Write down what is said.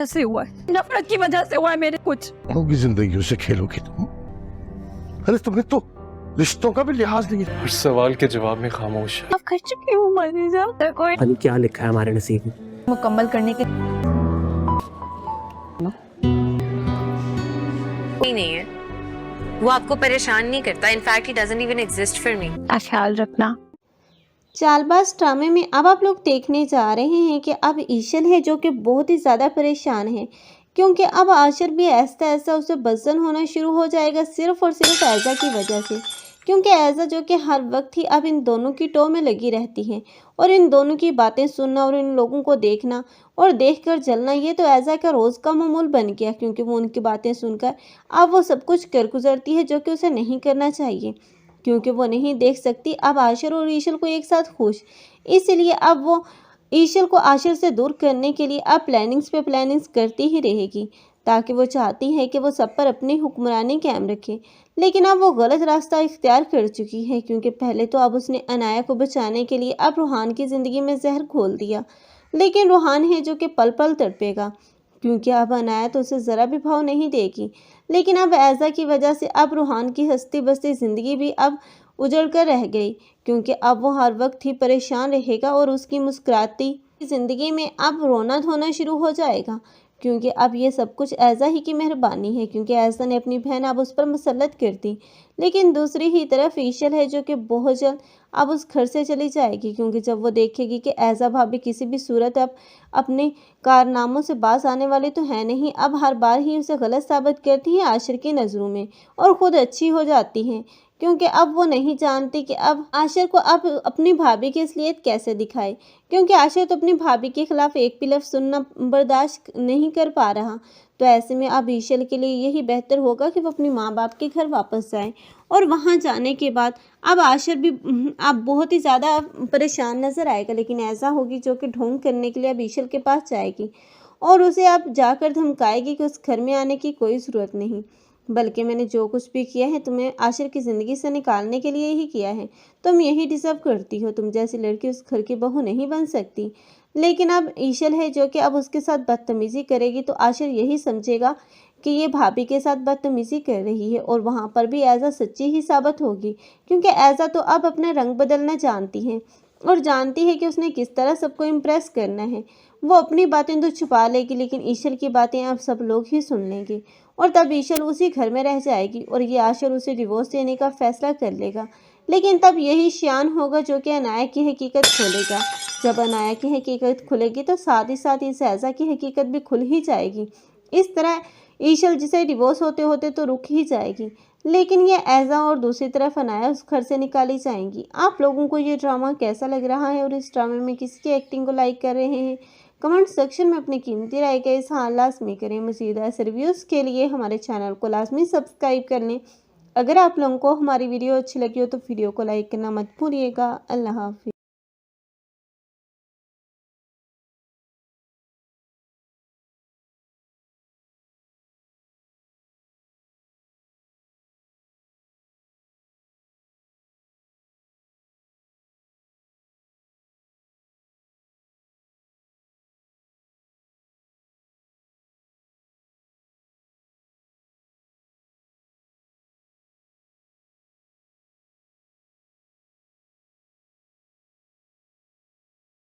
ऐसे हुआ है, नफरत की वजह से हुआ है मेरे कुछ। होगी जिंदगियों से खेलोगे तुम। अरे तुमने तो रिश्तों का भी लिहाज नहीं। हर सवाल के जवाब में खामोश है। आप कर चुकी हूँ मनीषा, कोई अली क्या लिखा है हमारे नसीब में। मुकम्मल करने के नहीं है, वो आपको परेशान नहीं करता। In fact he doesn't even exist for me. ख्याल रखना। चालबाज ड्रामे में अब आप लोग देखने जा रहे हैं कि अब ईशल है जो कि बहुत ही ज़्यादा परेशान है, क्योंकि अब आशिर भी ऐसा ऐसा उसे बज़न होना शुरू हो जाएगा सिर्फ़ और सिर्फ ऐज़ा की वजह से। क्योंकि ऐज़ा जो कि हर वक्त ही अब इन दोनों की टो में लगी रहती हैं और इन दोनों की बातें सुनना और इन लोगों को देखना और देखकर जलना, ये तो ऐज़ा का रोज़ का मामूल बन गया। क्योंकि वो उनकी बातें सुनकर अब वो सब कुछ कर गुजरती है जो कि उसे नहीं करना चाहिए, क्योंकि वो नहीं देख सकती अब आशिर और ईशल को एक साथ खुश। इसलिए अब वो ईशल को आशिर से दूर करने के लिए अब प्लानिंग्स पे प्लानिंग्स करती ही रहेगी, ताकि वो चाहती है कि वो सब पर अपनी हुक्मरानी कायम रखे। लेकिन अब वो गलत रास्ता इख्तियार कर चुकी है, क्योंकि पहले तो अब उसने अनाया को बचाने के लिए अब रूहान की ज़िंदगी में जहर घोल दिया। लेकिन रूहान है जो कि पल पल तड़पेगा, क्योंकि अब अनाया तो उसे ज़रा भी भाव नहीं देगी। लेकिन अब ऐज़ा की वजह से अब रूहान की हंसती बसती ज़िंदगी भी अब उजड़ कर रह गई, क्योंकि अब वो हर वक्त ही परेशान रहेगा और उसकी मुस्कुराती ज़िंदगी में अब रोना धोना शुरू हो जाएगा। क्योंकि अब ये सब कुछ ऐज़ा ही की मेहरबानी है, क्योंकि ऐज़ा ने अपनी बहन अब उस पर मुसल्लत कर दी। लेकिन दूसरी ही तरफ ईशल है जो कि बहुत जल्द अब उस घर से चली जाएगी, क्योंकि जब वो देखेगी कि ऐज़ा भाभी किसी भी सूरत अब अपने कारनामों से बाज आने वाली तो है नहीं, अब हर बार ही उसे गलत साबित करती है आशिर की नज़रों में और ख़ुद अच्छी हो जाती हैं। क्योंकि अब वो नहीं जानती कि अब आशिर को अब अपनी भाभी की असलियत कैसे दिखाए, क्योंकि आशिर तो अपनी भाभी के खिलाफ एक भी लफ्ज़ सुनना बर्दाश्त नहीं कर पा रहा। तो ऐसे में अब ईशल के लिए यही बेहतर होगा कि वो अपनी माँ बाप के घर वापस जाए। और वहाँ जाने के बाद अब आशिर भी अब बहुत ही ज़्यादा परेशान नज़र आएगा, लेकिन ऐसा होगी जो कि ढोंग करने के लिए अब ईशल के पास जाएगी और उसे अब जाकर धमकाएगी कि उस घर में आने की कोई ज़रूरत नहीं, बल्कि मैंने जो कुछ भी किया है तुम्हें आशिर की ज़िंदगी से निकालने के लिए ही किया है। तुम यही डिज़र्व करती हो, तुम जैसी लड़की उस घर की बहू नहीं बन सकती। लेकिन अब ईशल है जो कि अब उसके साथ बदतमीज़ी करेगी, तो आशिर यही समझेगा कि ये भाभी के साथ बदतमीज़ी कर रही है और वहाँ पर भी ऐज़ा सच्ची ही साबित होगी, क्योंकि ऐज़ा तो अब अपना रंग बदलना जानती है और जानती है कि उसने किस तरह सबको इम्प्रेस करना है। वो अपनी बातें तो छुपा लेगी, लेकिन ईशल की बातें अब सब लोग ही सुन लेंगे और तब ईशल उसी घर में रह जाएगी और ये आशिर उसे डिवोर्स देने का फैसला कर लेगा। लेकिन तब यही शियान होगा जो कि अनाया की हकीकत खोलेगा। जब अनाया की हकीकत खुलेगी तो साथ ही साथ इस ऐज़ा की हकीकत भी खुल ही जाएगी। इस तरह ईशल जिसे डिवोर्स होते होते तो रुक ही जाएगी, लेकिन ये ऐज़ा और दूसरी तरफ अनाया उस घर से निकाली जाएंगी। आप लोगों को ये ड्रामा कैसा लग रहा है और इस ड्रामे में किसकी एक्टिंग को लाइक कर रहे हैं, कमेंट सेक्शन में अपनी कीमती राय का इज़हार लाजमी करें। मज़ीद ऐसे रिव्यूज़ के लिए हमारे चैनल को लाजमी सब्सक्राइब कर लें। अगर आप लोगों को हमारी वीडियो अच्छी लगी हो तो वीडियो को लाइक करना मत भूलिएगा। अल्लाह हाफ़िज़।